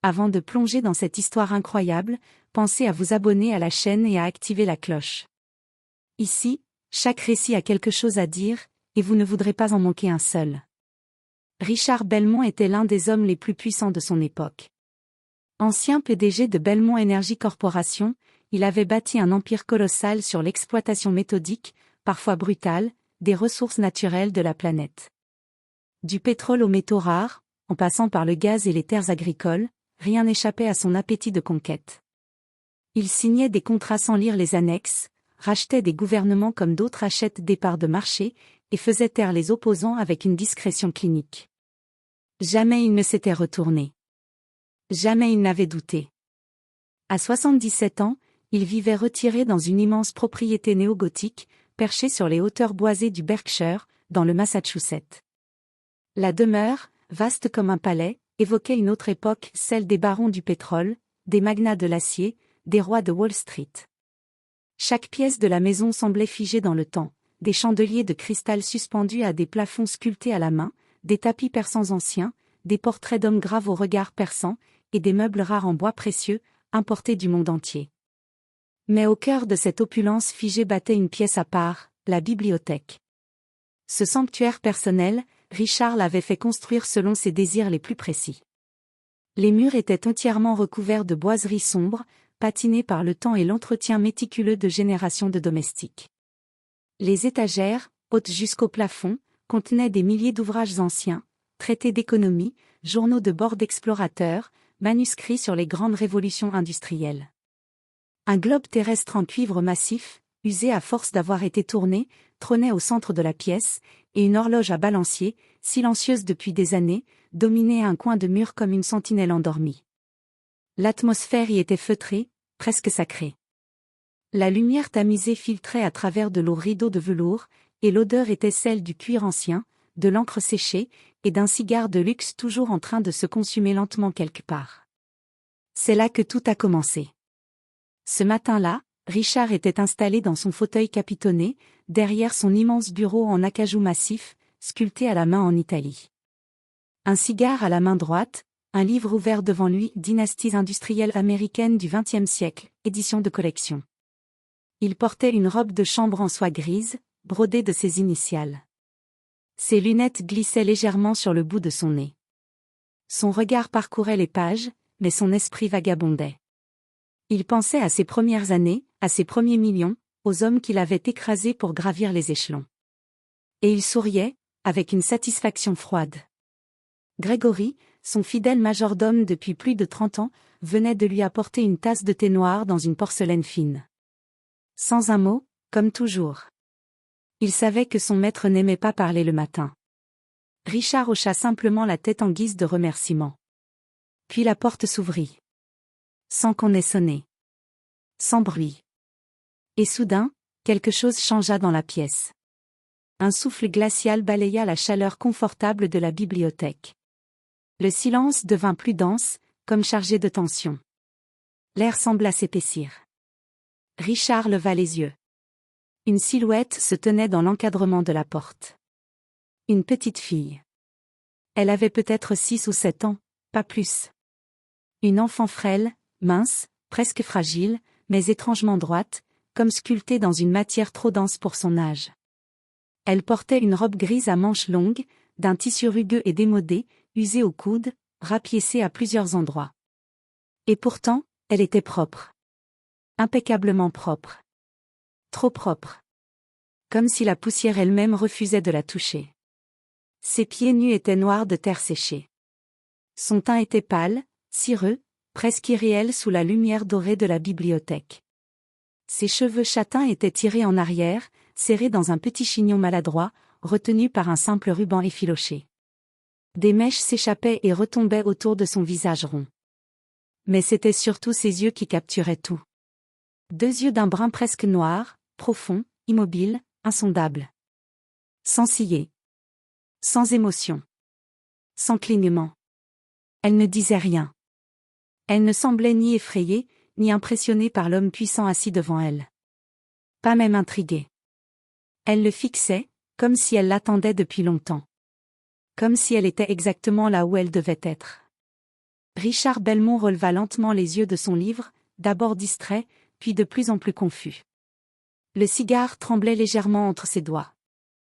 Avant de plonger dans cette histoire incroyable, pensez à vous abonner à la chaîne et à activer la cloche. Ici, chaque récit a quelque chose à dire, et vous ne voudrez pas en manquer un seul. Richard Belmont était l'un des hommes les plus puissants de son époque. Ancien PDG de Belmont Energy Corporation, il avait bâti un empire colossal sur l'exploitation méthodique, parfois brutale, des ressources naturelles de la planète. Du pétrole aux métaux rares, en passant par le gaz et les terres agricoles, rien n'échappait à son appétit de conquête. Il signait des contrats sans lire les annexes, rachetait des gouvernements comme d'autres achètent des parts de marché, et faisait taire les opposants avec une discrétion clinique. Jamais il ne s'était retourné. Jamais il n'avait douté. À 77 ans, il vivait retiré dans une immense propriété néo-gothique, perchée sur les hauteurs boisées du Berkshire, dans le Massachusetts. La demeure, vaste comme un palais, évoquait une autre époque, celle des barons du pétrole, des magnats de l'acier, des rois de Wall Street. Chaque pièce de la maison semblait figée dans le temps, des chandeliers de cristal suspendus à des plafonds sculptés à la main, des tapis persans anciens, des portraits d'hommes graves au regard perçant, et des meubles rares en bois précieux, importés du monde entier. Mais au cœur de cette opulence figée battait une pièce à part, la bibliothèque. Ce sanctuaire personnel, Richard l'avait fait construire selon ses désirs les plus précis. Les murs étaient entièrement recouverts de boiseries sombres, patinées par le temps et l'entretien méticuleux de générations de domestiques. Les étagères, hautes jusqu'au plafond, contenaient des milliers d'ouvrages anciens, traités d'économie, journaux de bord d'explorateurs, manuscrits sur les grandes révolutions industrielles. Un globe terrestre en cuivre massif, usé à force d'avoir été tourné, trônait au centre de la pièce, et une horloge à balancier, silencieuse depuis des années, dominait un coin de mur comme une sentinelle endormie. L'atmosphère y était feutrée, presque sacrée. La lumière tamisée filtrait à travers de lourds rideaux de velours, et l'odeur était celle du cuir ancien, de l'encre séchée, et d'un cigare de luxe toujours en train de se consumer lentement quelque part. C'est là que tout a commencé. Ce matin-là, Richard était installé dans son fauteuil capitonné, derrière son immense bureau en acajou massif, sculpté à la main en Italie. Un cigare à la main droite, un livre ouvert devant lui, Dynasties industrielles américaines du XXe siècle, édition de collection. Il portait une robe de chambre en soie grise, brodée de ses initiales. Ses lunettes glissaient légèrement sur le bout de son nez. Son regard parcourait les pages, mais son esprit vagabondait. Il pensait à ses premières années, à ses premiers millions, aux hommes qu'il avait écrasés pour gravir les échelons. Et il souriait, avec une satisfaction froide. Gregory, son fidèle majordome depuis plus de 30 ans, venait de lui apporter une tasse de thé noir dans une porcelaine fine. Sans un mot, comme toujours. Il savait que son maître n'aimait pas parler le matin. Richard hocha simplement la tête en guise de remerciement. Puis la porte s'ouvrit. Sans qu'on ait sonné. Sans bruit. Et soudain, quelque chose changea dans la pièce. Un souffle glacial balaya la chaleur confortable de la bibliothèque. Le silence devint plus dense, comme chargé de tension. L'air sembla s'épaissir. Richard leva les yeux. Une silhouette se tenait dans l'encadrement de la porte. Une petite fille. Elle avait peut-être 6 ou 7 ans, pas plus. Une enfant frêle, mince, presque fragile, mais étrangement droite, comme sculptée dans une matière trop dense pour son âge. Elle portait une robe grise à manches longues, d'un tissu rugueux et démodé, usé au coude, rapiécé à plusieurs endroits. Et pourtant, elle était propre. Impeccablement propre. Trop propre. Comme si la poussière elle-même refusait de la toucher. Ses pieds nus étaient noirs de terre séchée. Son teint était pâle, cireux, presque irréel sous la lumière dorée de la bibliothèque. Ses cheveux châtains étaient tirés en arrière, serrés dans un petit chignon maladroit, retenu par un simple ruban effiloché. Des mèches s'échappaient et retombaient autour de son visage rond. Mais c'étaient surtout ses yeux qui capturaient tout. 2 yeux d'un brun presque noir, profonds, immobiles, insondables. Sans ciller. Sans émotion. Sans clignement. Elle ne disait rien. Elle ne semblait ni effrayée, ni impressionnée par l'homme puissant assis devant elle. Pas même intriguée. Elle le fixait, comme si elle l'attendait depuis longtemps. Comme si elle était exactement là où elle devait être. Richard Belmont releva lentement les yeux de son livre, d'abord distrait, puis de plus en plus confus. Le cigare tremblait légèrement entre ses doigts.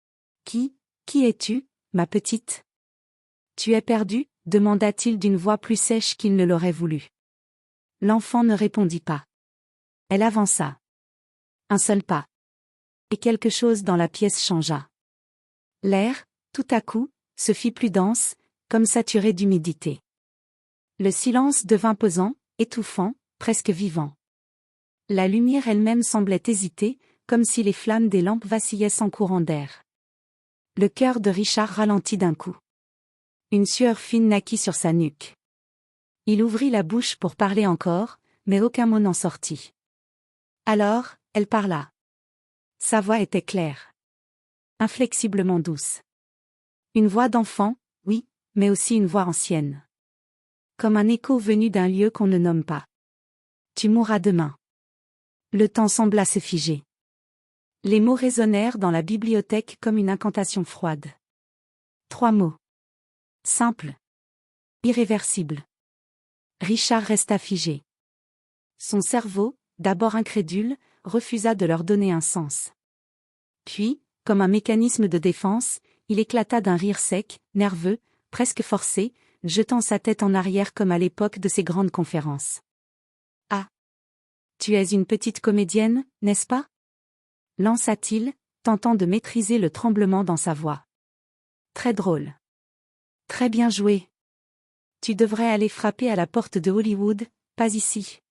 « Qui es-tu, ma petite ? Tu es perdue ?» demanda-t-il d'une voix plus sèche qu'il ne l'aurait voulu. L'enfant ne répondit pas. Elle avança. Un seul pas. Et quelque chose dans la pièce changea. L'air, tout à coup, se fit plus dense, comme saturé d'humidité. Le silence devint pesant, étouffant, presque vivant. La lumière elle-même semblait hésiter, comme si les flammes des lampes vacillaient sans courant d'air. Le cœur de Richard ralentit d'un coup. Une sueur fine naquit sur sa nuque. Il ouvrit la bouche pour parler encore, mais aucun mot n'en sortit. Alors, elle parla. Sa voix était claire. Inflexiblement douce. Une voix d'enfant, oui, mais aussi une voix ancienne. Comme un écho venu d'un lieu qu'on ne nomme pas. Tu mourras demain. Le temps sembla se figer. Les mots résonnèrent dans la bibliothèque comme une incantation froide. 3 mots. Simples. Irréversibles. Richard resta figé. Son cerveau, d'abord incrédule, refusa de leur donner un sens. Puis, comme un mécanisme de défense, il éclata d'un rire sec, nerveux, presque forcé, jetant sa tête en arrière comme à l'époque de ses grandes conférences. « Ah. Tu es une petite comédienne, n'est-ce pas ?» lança-t-il, tentant de maîtriser le tremblement dans sa voix. « Très drôle. Très bien joué. Tu devrais aller frapper à la porte de Hollywood, pas ici.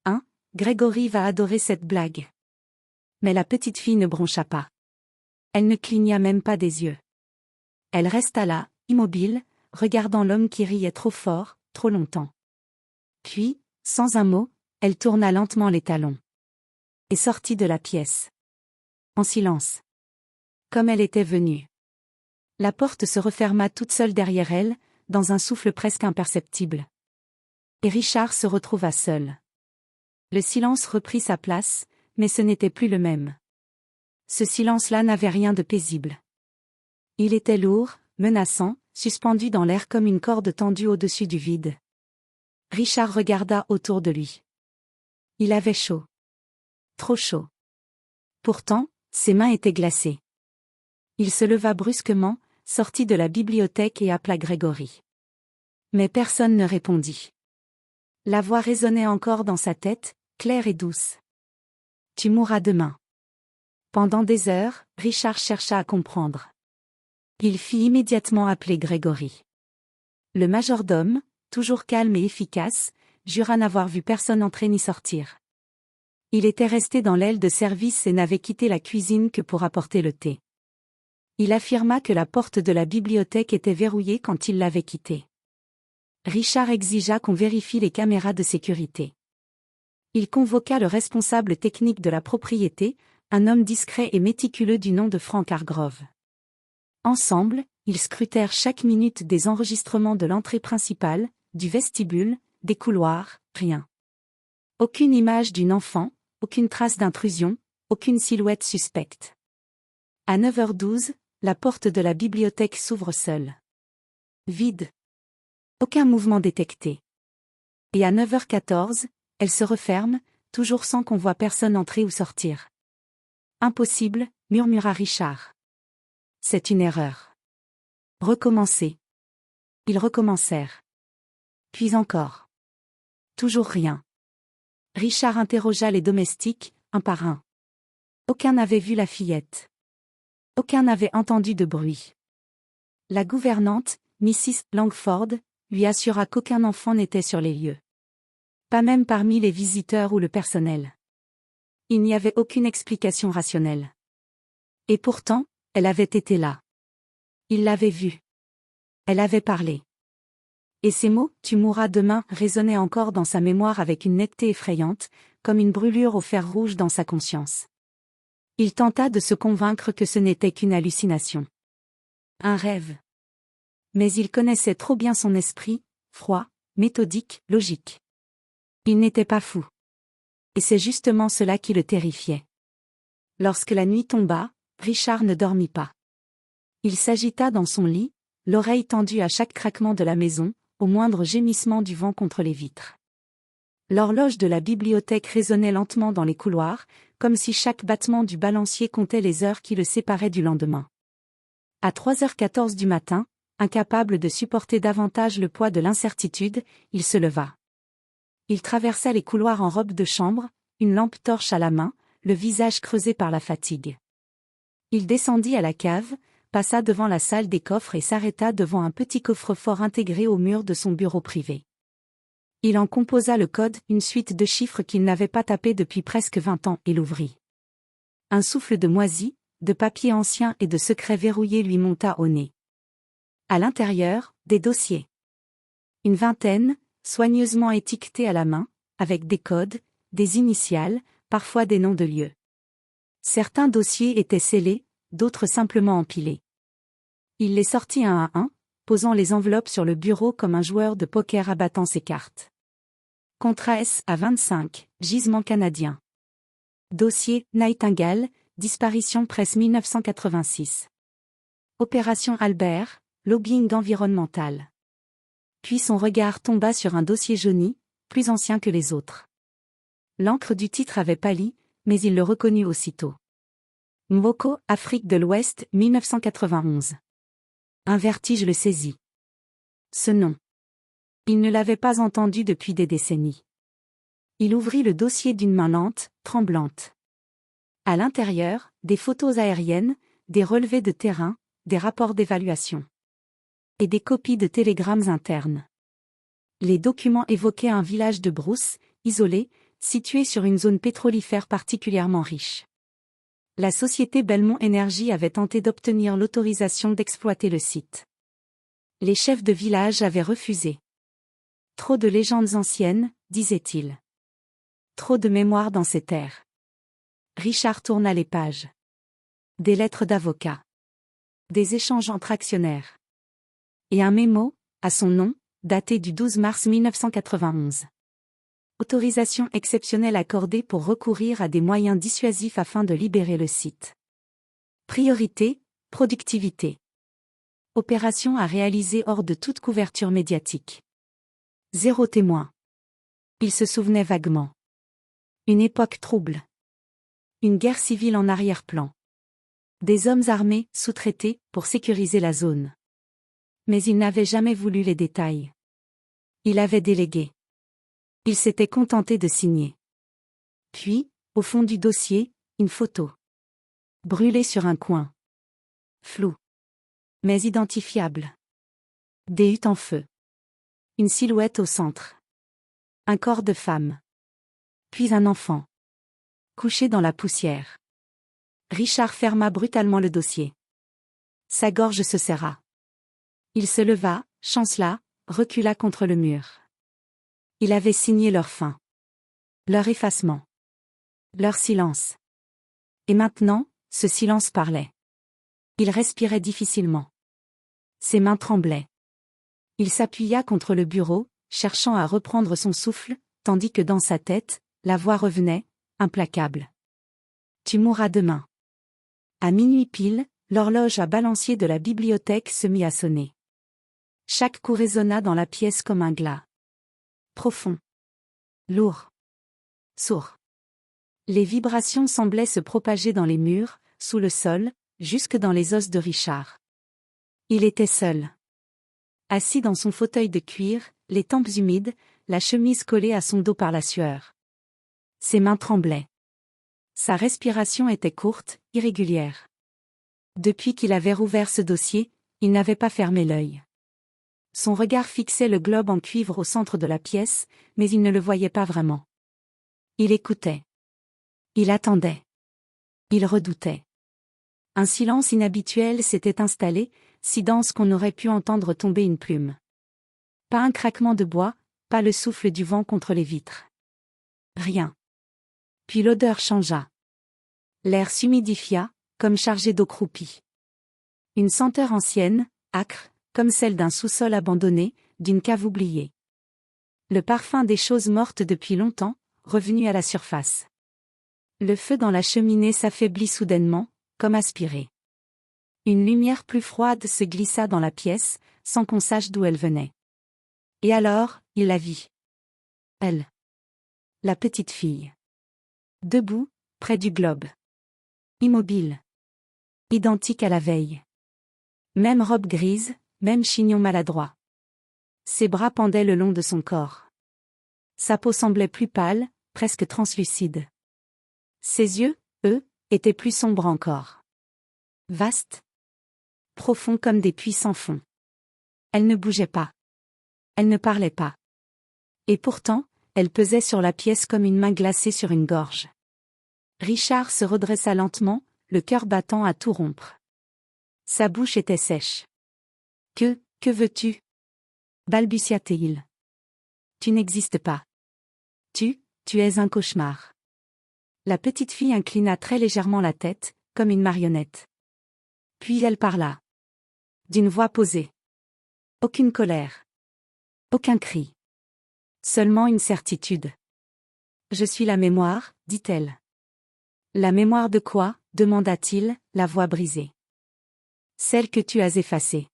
Hein, Grégory va adorer cette blague. » Mais la petite fille ne broncha pas. Elle ne cligna même pas des yeux. Elle resta là, immobile, regardant l'homme qui riait trop fort, trop longtemps. Puis, sans un mot, elle tourna lentement les talons. Et sortit de la pièce. En silence. Comme elle était venue. La porte se referma toute seule derrière elle, dans un souffle presque imperceptible. Et Richard se retrouva seul. Le silence reprit sa place, mais ce n'était plus le même. Ce silence-là n'avait rien de paisible. Il était lourd, menaçant, suspendu dans l'air comme une corde tendue au-dessus du vide. Richard regarda autour de lui. Il avait chaud. Trop chaud. Pourtant, ses mains étaient glacées. Il se leva brusquement, sortit de la bibliothèque et appela Grégory. Mais personne ne répondit. La voix résonnait encore dans sa tête, claire et douce. « Tu mourras demain. » Pendant des heures, Richard chercha à comprendre. Il fit immédiatement appeler Grégory. Le majordome, toujours calme et efficace, jura n'avoir vu personne entrer ni sortir. Il était resté dans l'aile de service et n'avait quitté la cuisine que pour apporter le thé. Il affirma que la porte de la bibliothèque était verrouillée quand il l'avait quittée. Richard exigea qu'on vérifie les caméras de sécurité. Il convoqua le responsable technique de la propriété, un homme discret et méticuleux du nom de Frank Hargrove. Ensemble, ils scrutèrent chaque minute des enregistrements de l'entrée principale, du vestibule, des couloirs, rien. Aucune image d'une enfant, aucune trace d'intrusion, aucune silhouette suspecte. À 9h12, la porte de la bibliothèque s'ouvre seule. Vide. Aucun mouvement détecté. Et à 9h14, elle se referme, toujours sans qu'on voie personne entrer ou sortir. Impossible, murmura Richard. C'est une erreur. Recommencer. Ils recommencèrent. Puis encore. Toujours rien. Richard interrogea les domestiques, un par un. Aucun n'avait vu la fillette. Aucun n'avait entendu de bruit. La gouvernante, Mrs. Langford, lui assura qu'aucun enfant n'était sur les lieux. Pas même parmi les visiteurs ou le personnel. Il n'y avait aucune explication rationnelle. Et pourtant, elle avait été là. Il l'avait vue. Elle avait parlé. Et ces mots, « Tu mourras demain » résonnaient encore dans sa mémoire avec une netteté effrayante, comme une brûlure au fer rouge dans sa conscience. Il tenta de se convaincre que ce n'était qu'une hallucination. Un rêve. Mais il connaissait trop bien son esprit, froid, méthodique, logique. Il n'était pas fou. Et c'est justement cela qui le terrifiait. Lorsque la nuit tomba, Richard ne dormit pas. Il s'agita dans son lit, l'oreille tendue à chaque craquement de la maison, au moindre gémissement du vent contre les vitres. L'horloge de la bibliothèque résonnait lentement dans les couloirs, comme si chaque battement du balancier comptait les heures qui le séparaient du lendemain. À 3h14 du matin, incapable de supporter davantage le poids de l'incertitude, il se leva. Il traversa les couloirs en robe de chambre, une lampe torche à la main, le visage creusé par la fatigue. Il descendit à la cave, passa devant la salle des coffres et s'arrêta devant un petit coffre-fort intégré au mur de son bureau privé. Il en composa le code, une suite de chiffres qu'il n'avait pas tapé depuis presque 20 ans, et l'ouvrit. Un souffle de moisi, de papier ancien et de secrets verrouillés lui monta au nez. À l'intérieur, des dossiers. Une vingtaine, soigneusement étiquetés à la main, avec des codes, des initiales, parfois des noms de lieux. Certains dossiers étaient scellés, d'autres simplement empilés. Il les sortit un à un, posant les enveloppes sur le bureau comme un joueur de poker abattant ses cartes. Contrat S à 25, gisement canadien. Dossier Nightingale, disparition presse 1986. Opération Albert, lobbying environnemental. Puis son regard tomba sur un dossier jauni, plus ancien que les autres. L'encre du titre avait pâli, mais il le reconnut aussitôt. Mwoko, Afrique de l'Ouest, 1991. Un vertige le saisit. Ce nom. Il ne l'avait pas entendu depuis des décennies. Il ouvrit le dossier d'une main lente, tremblante. À l'intérieur, des photos aériennes, des relevés de terrain, des rapports d'évaluation. Et des copies de télégrammes internes. Les documents évoquaient un village de brousse, isolé, situé sur une zone pétrolifère particulièrement riche. La société Belmont Energy avait tenté d'obtenir l'autorisation d'exploiter le site. Les chefs de village avaient refusé. Trop de légendes anciennes, disait-il. Trop de mémoire dans ces terres. Richard tourna les pages. Des lettres d'avocats. Des échanges entre actionnaires. Et un mémo, à son nom, daté du 12 mars 1991. Autorisation exceptionnelle accordée pour recourir à des moyens dissuasifs afin de libérer le site. Priorité, productivité. Opération à réaliser hors de toute couverture médiatique. 0 témoin. Il se souvenait vaguement. Une époque trouble. Une guerre civile en arrière-plan. Des hommes armés, sous-traités, pour sécuriser la zone. Mais il n'avait jamais voulu les détails. Il avait délégué. Il s'était contenté de signer. Puis, au fond du dossier, une photo. Brûlée sur un coin. Floue. Mais identifiable. Des huttes en feu. Une silhouette au centre. Un corps de femme. Puis un enfant. Couché dans la poussière. Richard ferma brutalement le dossier. Sa gorge se serra. Il se leva, chancela, recula contre le mur. Il avait signé leur fin. Leur effacement. Leur silence. Et maintenant, ce silence parlait. Il respirait difficilement. Ses mains tremblaient. Il s'appuya contre le bureau, cherchant à reprendre son souffle, tandis que dans sa tête, la voix revenait, implacable. Tu mourras demain. À minuit pile, l'horloge à balancier de la bibliothèque se mit à sonner. Chaque coup résonna dans la pièce comme un glas. Profond. Lourd. Sourd. Les vibrations semblaient se propager dans les murs, sous le sol, jusque dans les os de Richard. Il était seul. Assis dans son fauteuil de cuir, les tempes humides, la chemise collée à son dos par la sueur. Ses mains tremblaient. Sa respiration était courte, irrégulière. Depuis qu'il avait rouvert ce dossier, il n'avait pas fermé l'œil. Son regard fixait le globe en cuivre au centre de la pièce, mais il ne le voyait pas vraiment. Il écoutait. Il attendait. Il redoutait. Un silence inhabituel s'était installé, si dense qu'on aurait pu entendre tomber une plume. Pas un craquement de bois, pas le souffle du vent contre les vitres. Rien. Puis l'odeur changea. L'air s'humidifia, comme chargé d'eau croupie. Une senteur ancienne, âcre, comme celle d'un sous-sol abandonné, d'une cave oubliée. Le parfum des choses mortes depuis longtemps, revenu à la surface. Le feu dans la cheminée s'affaiblit soudainement, comme aspiré. Une lumière plus froide se glissa dans la pièce, sans qu'on sache d'où elle venait. Et alors, il la vit. Elle. La petite fille. Debout, près du globe. Immobile. Identique à la veille. Même robe grise, même chignon maladroit. Ses bras pendaient le long de son corps. Sa peau semblait plus pâle, presque translucide. Ses yeux, eux, étaient plus sombres encore. Vastes. Profonds comme des puits sans fond. Elle ne bougeait pas. Elle ne parlait pas. Et pourtant, elle pesait sur la pièce comme une main glacée sur une gorge. Richard se redressa lentement, le cœur battant à tout rompre. Sa bouche était sèche. Que veux-tu? Balbutia-t-il. Tu n'existes pas. Tu es un cauchemar. La petite fille inclina très légèrement la tête, comme une marionnette. Puis elle parla. D'une voix posée. Aucune colère. Aucun cri. Seulement une certitude. Je suis la mémoire, dit-elle. La mémoire de quoi? Demanda-t-il, la voix brisée. Celle que tu as effacée.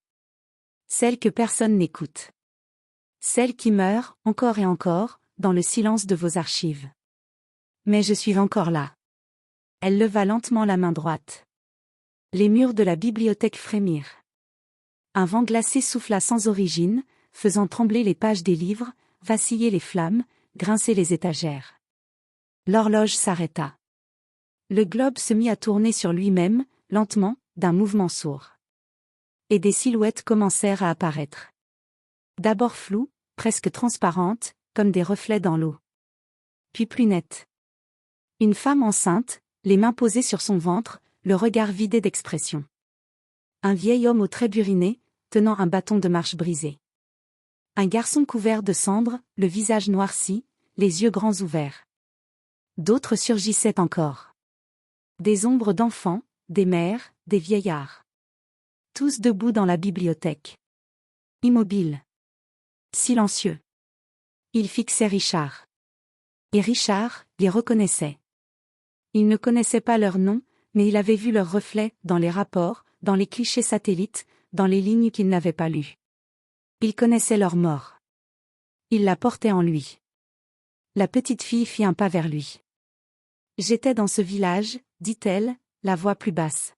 Celle que personne n'écoute. Celle qui meurt, encore et encore, dans le silence de vos archives. Mais je suis encore là. Elle leva lentement la main droite. Les murs de la bibliothèque frémirent. Un vent glacé souffla sans origine, faisant trembler les pages des livres, vaciller les flammes, grincer les étagères. L'horloge s'arrêta. Le globe se mit à tourner sur lui-même, lentement, d'un mouvement sourd. Et des silhouettes commencèrent à apparaître. D'abord floues, presque transparentes, comme des reflets dans l'eau. Puis plus nettes. Une femme enceinte, les mains posées sur son ventre, le regard vidé d'expression. Un vieil homme aux traits burinés, tenant un bâton de marche brisé. Un garçon couvert de cendres, le visage noirci, les yeux grands ouverts. D'autres surgissaient encore. Des ombres d'enfants, des mères, des vieillards. Tous debout dans la bibliothèque. Immobiles. Silencieux. Ils fixaient Richard. Et Richard les reconnaissait. Il ne connaissait pas leur nom, mais il avait vu leurs reflets dans les rapports, dans les clichés satellites, dans les lignes qu'il n'avait pas lues. Il connaissait leur mort. Il la portait en lui. La petite fille fit un pas vers lui. J'étais dans ce village, dit-elle, la voix plus basse.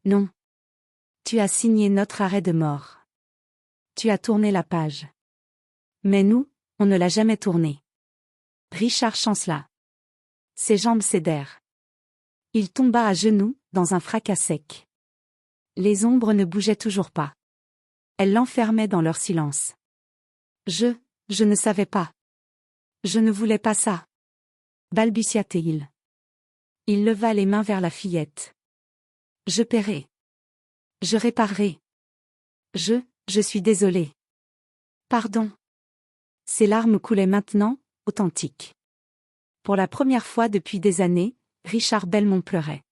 Non. Tu as signé notre arrêt de mort. Tu as tourné la page. Mais nous, on ne l'a jamais tournée. Richard chancela. Ses jambes cédèrent. Il tomba à genoux, dans un fracas sec. Les ombres ne bougeaient toujours pas. Elles l'enfermaient dans leur silence. Je ne savais pas. Je ne voulais pas ça. Balbutia-t-il. Il leva les mains vers la fillette. Je paierai. Je réparerai. Je suis désolé. Pardon. Ses larmes coulaient maintenant, authentiques. Pour la première fois depuis des années, Richard Belmont pleurait.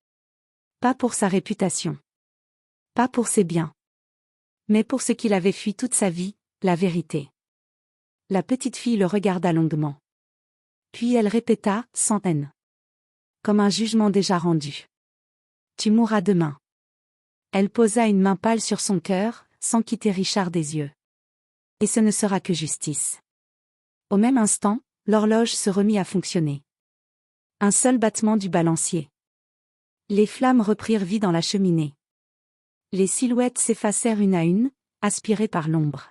Pas pour sa réputation. Pas pour ses biens. Mais pour ce qu'il avait fui toute sa vie, la vérité. La petite fille le regarda longuement. Puis elle répéta, sans haine. Comme un jugement déjà rendu. Tu mourras demain. Elle posa une main pâle sur son cœur, sans quitter Richard des yeux. Et ce ne sera que justice. Au même instant, l'horloge se remit à fonctionner. Un seul battement du balancier. Les flammes reprirent vie dans la cheminée. Les silhouettes s'effacèrent une à une, aspirées par l'ombre.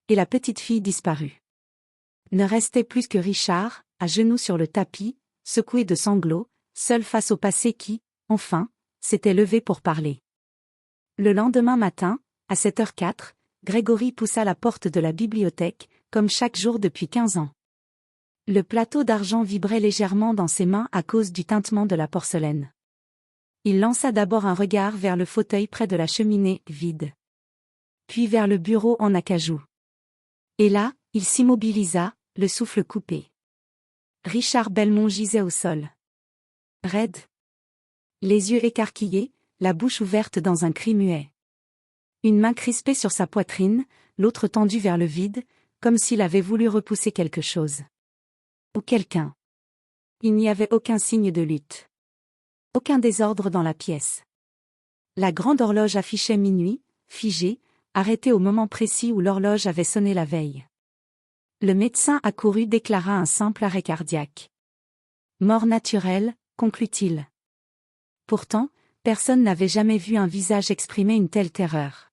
Et la petite fille disparut. Ne restait plus que Richard, à genoux sur le tapis, secoué de sanglots, seul face au passé qui, enfin, s'était levé pour parler. Le lendemain matin, à 7h04, Grégory poussa la porte de la bibliothèque, comme chaque jour depuis 15 ans. Le plateau d'argent vibrait légèrement dans ses mains à cause du tintement de la porcelaine. Il lança d'abord un regard vers le fauteuil près de la cheminée, vide. Puis vers le bureau en acajou. Et là, il s'immobilisa, le souffle coupé. Richard Belmont gisait au sol. Raide. Les yeux écarquillés, la bouche ouverte dans un cri muet. Une main crispée sur sa poitrine, l'autre tendue vers le vide, comme s'il avait voulu repousser quelque chose. Ou quelqu'un. Il n'y avait aucun signe de lutte. Aucun désordre dans la pièce. La grande horloge affichait minuit, figée, arrêtée au moment précis où l'horloge avait sonné la veille. Le médecin accouru déclara un simple arrêt cardiaque. Mort naturelle, conclut-il. Pourtant, personne n'avait jamais vu un visage exprimer une telle terreur.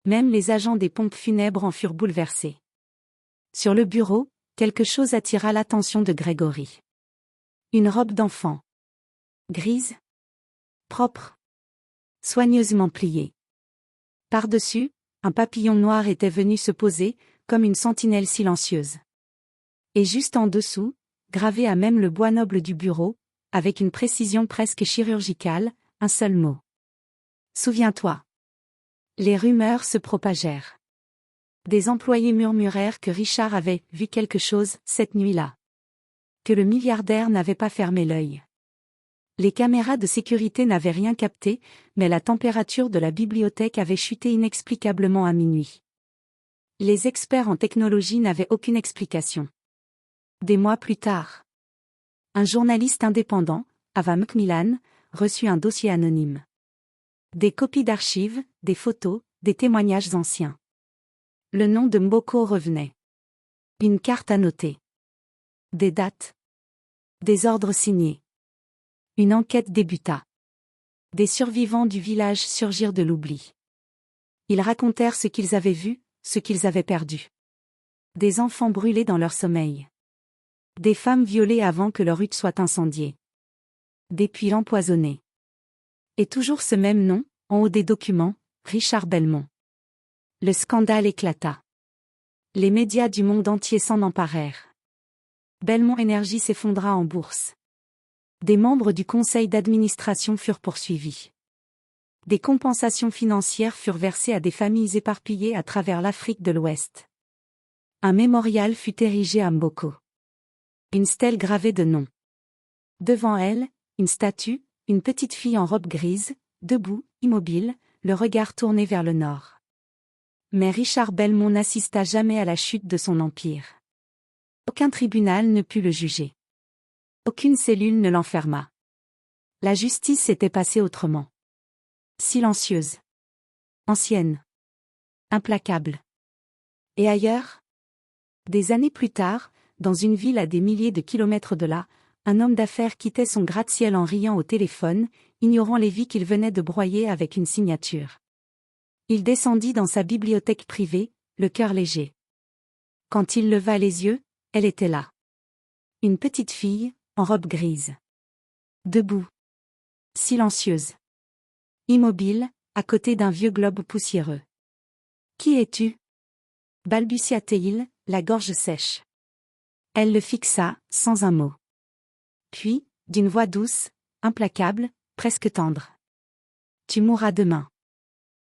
Même les agents des pompes funèbres en furent bouleversés. Sur le bureau, quelque chose attira l'attention de Grégory. Une robe d'enfant. Grise. Propre. Soigneusement pliée. Par-dessus, un papillon noir était venu se poser, comme une sentinelle silencieuse. Et juste en dessous, gravé à même le bois noble du bureau, avec une précision presque chirurgicale, un seul mot. Souviens-toi. Les rumeurs se propagèrent. Des employés murmurèrent que Richard avait vu quelque chose cette nuit-là. Que le milliardaire n'avait pas fermé l'œil. Les caméras de sécurité n'avaient rien capté, mais la température de la bibliothèque avait chuté inexplicablement à minuit. Les experts en technologie n'avaient aucune explication. Des mois plus tard, un journaliste indépendant, Ava Macmillan, reçut un dossier anonyme. Des copies d'archives, des photos, des témoignages anciens. Le nom de Mboko revenait. Une carte annotée. Des dates. Des ordres signés. Une enquête débuta. Des survivants du village surgirent de l'oubli. Ils racontèrent ce qu'ils avaient vu, ce qu'ils avaient perdu. Des enfants brûlés dans leur sommeil. Des femmes violées avant que leur hutte soit incendiée. Des puits empoisonnés. Et toujours ce même nom, en haut des documents, Richard Belmont. Le scandale éclata. Les médias du monde entier s'en emparèrent. Belmont Energy s'effondra en bourse. Des membres du conseil d'administration furent poursuivis. Des compensations financières furent versées à des familles éparpillées à travers l'Afrique de l'Ouest. Un mémorial fut érigé à Mboko. Une stèle gravée de noms. Devant elle, une statue, une petite fille en robe grise, debout, immobile, le regard tourné vers le nord. Mais Richard Belmont n'assista jamais à la chute de son empire. Aucun tribunal ne put le juger. Aucune cellule ne l'enferma. La justice s'était passée autrement. Silencieuse. Ancienne. Implacable. Et ailleurs? Des années plus tard, dans une ville à des milliers de kilomètres de là, un homme d'affaires quittait son gratte-ciel en riant au téléphone, ignorant les vies qu'il venait de broyer avec une signature. Il descendit dans sa bibliothèque privée, le cœur léger. Quand il leva les yeux, elle était là. Une petite fille, en robe grise. Debout. Silencieuse. Immobile, à côté d'un vieux globe poussiéreux. « Qui es-tu » balbutia-t-il, la gorge sèche. Elle le fixa, sans un mot. Puis, d'une voix douce, implacable, presque tendre. « Tu mourras demain. »